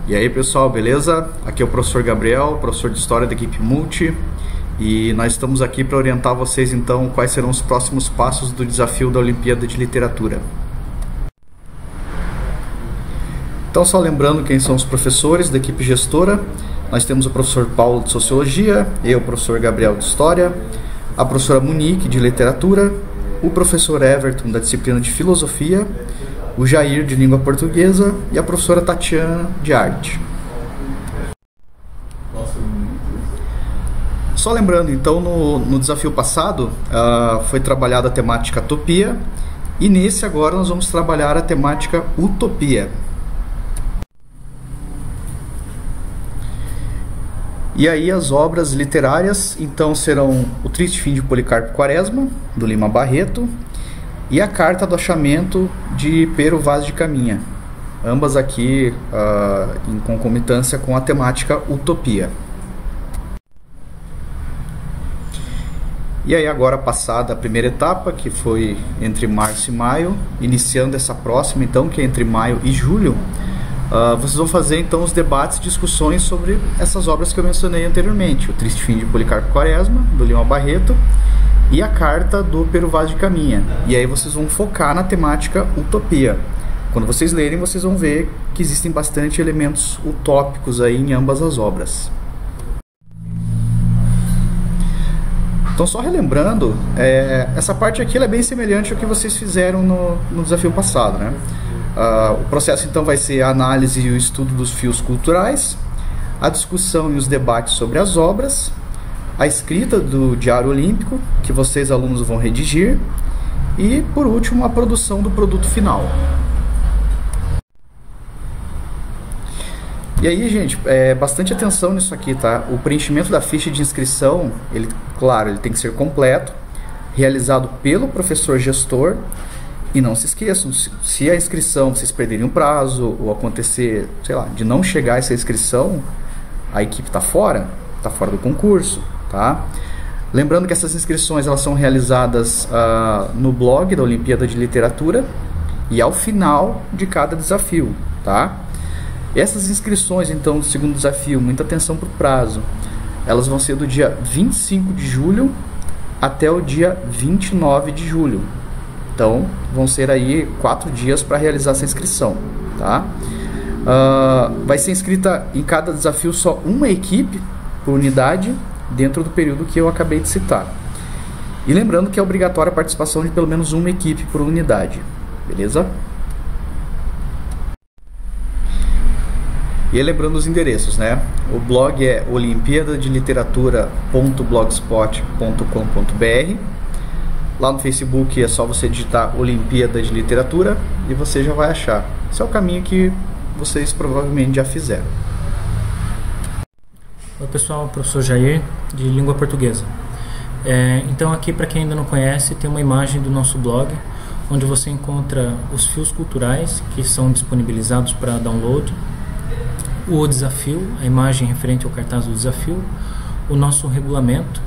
E aí pessoal, beleza? Aqui é o professor Gabriel, professor de História da equipe Multi, e nós estamos aqui para orientar vocês então quais serão os próximos passos do desafio da Olimpíada de Literatura. Então, só lembrando quem são os professores da equipe gestora, nós temos o professor Paulo de Sociologia, eu, o professor Gabriel de História, a professora Monique de Literatura, o professor Everton da disciplina de Filosofia, o Jair de Língua Portuguesa e a professora Tatiana de Arte. Só lembrando, então, no desafio passado foi trabalhada a temática Topia, e nesse agora nós vamos trabalhar a temática Utopia. E aí as obras literárias então serão O Triste Fim de Policarpo Quaresma, do Lima Barreto, e A Carta do Achamento, de Pero Vaz de Caminha, ambas aqui em concomitância com a temática Utopia. E aí agora, passada a primeira etapa, que foi entre março e maio, iniciando essa próxima então, que é entre maio e julho, vocês vão fazer então os debates e discussões sobre essas obras que eu mencionei anteriormente: O Triste Fim de Policarpo Quaresma, do Lima Barreto, e A Carta do Pero Vaz de Caminha. E aí vocês vão focar na temática Utopia. Quando vocês lerem, vocês vão ver que existem bastante elementos utópicos aí em ambas as obras. Então, só relembrando, essa parte aqui ela é bem semelhante ao que vocês fizeram no desafio passado, né? O processo então vai ser a análise e o estudo dos fios culturais, a discussão e os debates sobre as obras, a escrita do Diário Olímpico, que vocês alunos vão redigir, e por último a produção do produto final. E aí, gente, bastante atenção nisso aqui, tá? O preenchimento da ficha de inscrição, claro, ele tem que ser completo, realizado pelo professor gestor. E não se esqueçam, se a inscrição, vocês perderem um prazo, ou acontecer, sei lá, de não chegar essa inscrição, a equipe está fora do concurso, tá? Lembrando que essas inscrições elas são realizadas no blog da Olimpíada de Literatura e ao final de cada desafio, tá? Essas inscrições, então, do segundo desafio, muita atenção para o prazo, elas vão ser do dia 25 de julho até o dia 29 de julho. Então, vão ser aí 4 dias para realizar essa inscrição, tá? Vai ser inscrita em cada desafio só uma equipe por unidade, dentro do período que eu acabei de citar. E lembrando que é obrigatória a participação de pelo menos uma equipe por unidade, beleza? E aí, lembrando os endereços, né? O blog é olimpiadadeliteratura.blogspot.com.br. Lá no Facebook é só você digitar Olimpíada de Literatura e você já vai achar. Esse é o caminho que vocês provavelmente já fizeram. Oi pessoal, professor Jair de Língua Portuguesa. Então aqui, para quem ainda não conhece, tem uma imagem do nosso blog, onde você encontra os fios culturais que são disponibilizados para download, o desafio, a imagem referente ao cartaz do desafio, o nosso regulamento.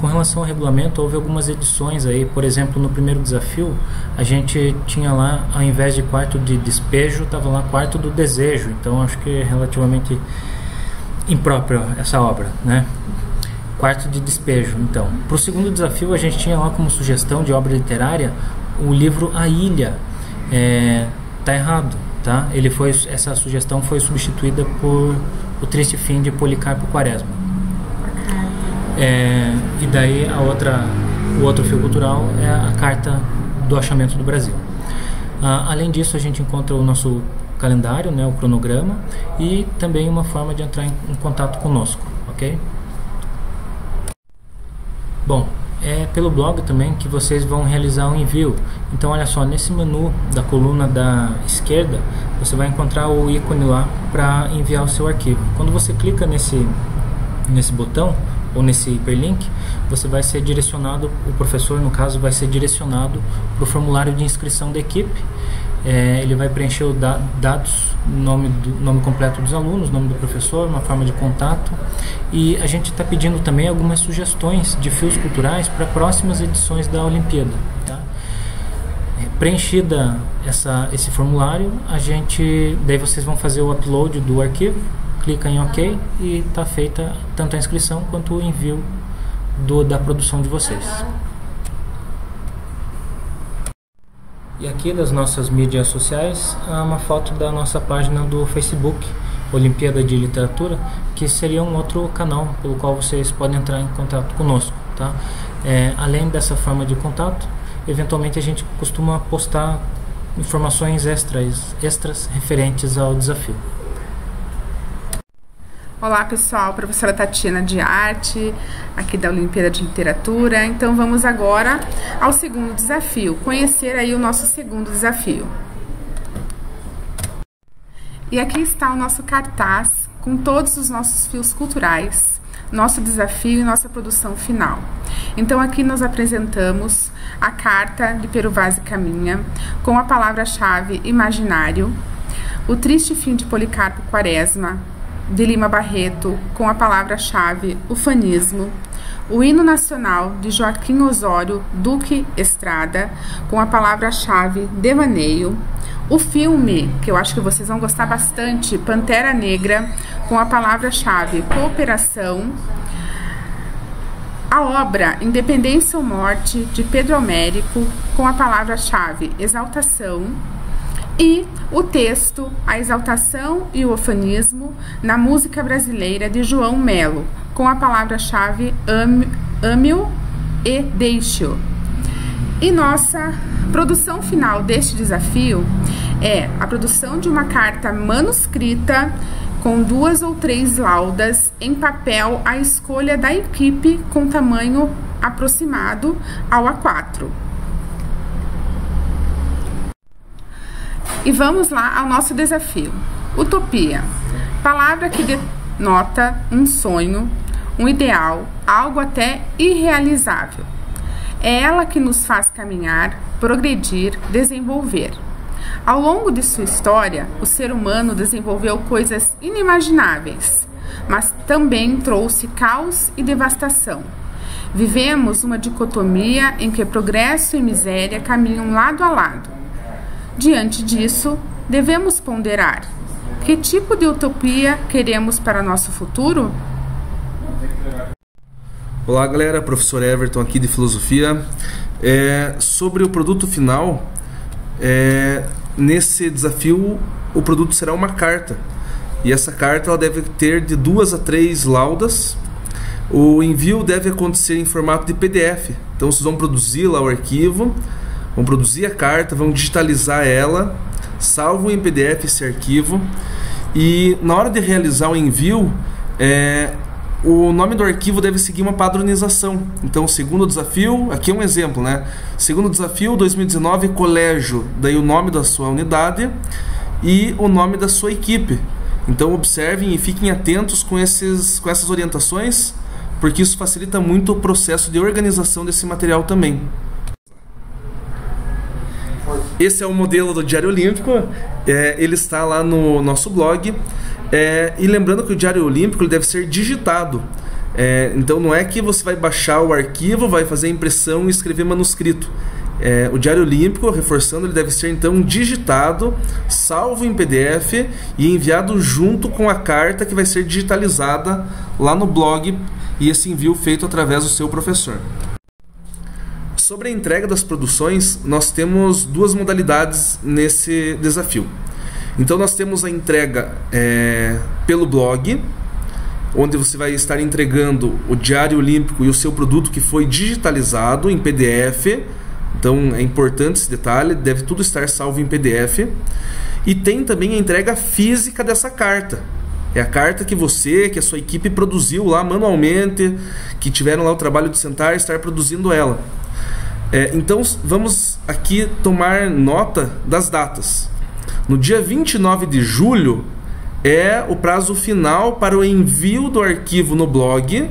Com relação ao regulamento, houve algumas edições aí. Por exemplo, no primeiro desafio a gente tinha lá, ao invés de quarto de despejo, estava lá quarto do desejo. Então acho que é relativamente impróprio essa obra, né? Quarto de despejo. Então, para o segundo desafio a gente tinha lá como sugestão de obra literária o livro A Ilha. Tá errado, tá? Essa sugestão foi substituída por O Triste Fim de Policarpo Quaresma. E daí o outro fio cultural é a Carta do Achamento do Brasil. Além disso, a gente encontra o nosso calendário, né, o cronograma, e também uma forma de entrar em contato conosco, ok? Bom, é pelo blog também que vocês vão realizar o envio. Então olha só, nesse menu da coluna da esquerda, você vai encontrar o ícone lá para enviar o seu arquivo. Quando você clica nesse botão, ou nesse hiperlink, você vai ser direcionado, o professor no caso vai ser direcionado para o formulário de inscrição da equipe. Ele vai preencher os dados, nome completo dos alunos, nome do professor, uma forma de contato, e a gente está pedindo também algumas sugestões de fios culturais para próximas edições da Olimpíada, tá? Preenchida esse formulário, daí vocês vão fazer o upload do arquivo, clica em OK e está feita tanto a inscrição quanto o envio da produção de vocês. E aqui das nossas mídias sociais há uma foto da nossa página do Facebook, Olimpíada de Literatura, que seria um outro canal pelo qual vocês podem entrar em contato conosco, tá? Além dessa forma de contato, eventualmente a gente costuma postar informações extras referentes ao desafio. Olá pessoal, professora Tatiana de Arte, aqui da Olimpíada de Literatura. Então vamos agora ao segundo desafio, conhecer aí o nosso segundo desafio. E aqui está o nosso cartaz com todos os nossos fios culturais, nosso desafio e nossa produção final. Então aqui nós apresentamos a carta de Pero Vaz e Caminha com a palavra-chave imaginário, o triste fim de Policarpo Quaresma, de Lima Barreto, com a palavra-chave ufanismo, o hino nacional de Joaquim Osório Duque Estrada, com a palavra-chave devaneio, o filme, que eu acho que vocês vão gostar bastante, Pantera Negra, com a palavra-chave cooperação, a obra Independência ou Morte, de Pedro Américo, com a palavra-chave exaltação, e o texto A Exaltação e o Ufanismo na Música Brasileira, de João Melo, com a palavra-chave ame-o e deixe-o. E nossa produção final deste desafio é a produção de uma carta manuscrita com 2 ou 3 laudas em papel à escolha da equipe com tamanho aproximado ao A4. E vamos lá ao nosso desafio. Utopia, palavra que denota um sonho, um ideal, algo até irrealizável. É ela que nos faz caminhar, progredir, desenvolver. Ao longo de sua história, o ser humano desenvolveu coisas inimagináveis, mas também trouxe caos e devastação. Vivemos uma dicotomia em que progresso e miséria caminham lado a lado. Diante disso, devemos ponderar: que tipo de utopia queremos para nosso futuro? Olá galera, professor Everton aqui de Filosofia. Sobre o produto final, nesse desafio o produto será uma carta. E essa carta ela deve ter de 2 a 3 laudas. O envio deve acontecer em formato de PDF. Então vocês vão produzir lá o arquivo, vão produzir a carta, vão digitalizar ela, salvam em PDF esse arquivo. E na hora de realizar o envio, o nome do arquivo deve seguir uma padronização. Então, segundo desafio, aqui é um exemplo, né? Segundo desafio, 2019, colégio, daí o nome da sua unidade e o nome da sua equipe. Então, observem e fiquem atentos com essas orientações, porque isso facilita muito o processo de organização desse material também. Esse é o modelo do Diário Olímpico, ele está lá no nosso blog. E lembrando que o Diário Olímpico ele deve ser digitado. Então não é que você vai baixar o arquivo, vai fazer a impressão e escrever manuscrito. O Diário Olímpico, reforçando, ele deve ser então digitado, salvo em PDF e enviado junto com a carta que vai ser digitalizada lá no blog, e esse envio feito através do seu professor. Sobre a entrega das produções, nós temos 2 modalidades nesse desafio. Então nós temos a entrega pelo blog, onde você vai estar entregando o Diário Olímpico e o seu produto que foi digitalizado em PDF. Então é importante esse detalhe, deve tudo estar salvo em PDF. E tem também a entrega física dessa carta. É a carta que a sua equipe produziu lá manualmente, que tiveram lá o trabalho de sentar e estar produzindo ela. Então vamos aqui tomar nota das datas. No dia 29 de julho é o prazo final para o envio do arquivo no blog,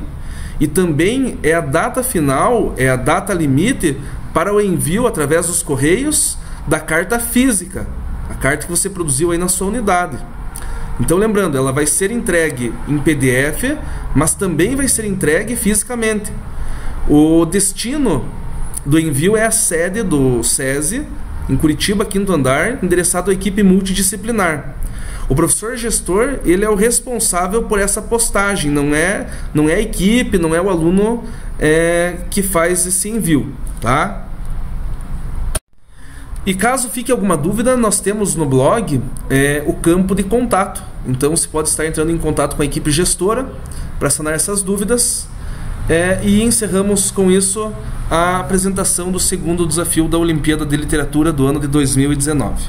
e também é a data final, é a data limite para o envio através dos correios da carta física, a carta que você produziu aí na sua unidade. Então lembrando, ela vai ser entregue em PDF, mas também vai ser entregue fisicamente. O destino do envio é a sede do SESI, em Curitiba, 5º andar, endereçado à equipe multidisciplinar. O professor gestor, ele é o responsável por essa postagem, não é a equipe, não é o aluno que faz esse envio, tá? E caso fique alguma dúvida, nós temos no blog o campo de contato. Então você pode estar entrando em contato com a equipe gestora para sanar essas dúvidas. E encerramos com isso a apresentação do segundo desafio da Olimpíada de Literatura do ano de 2019.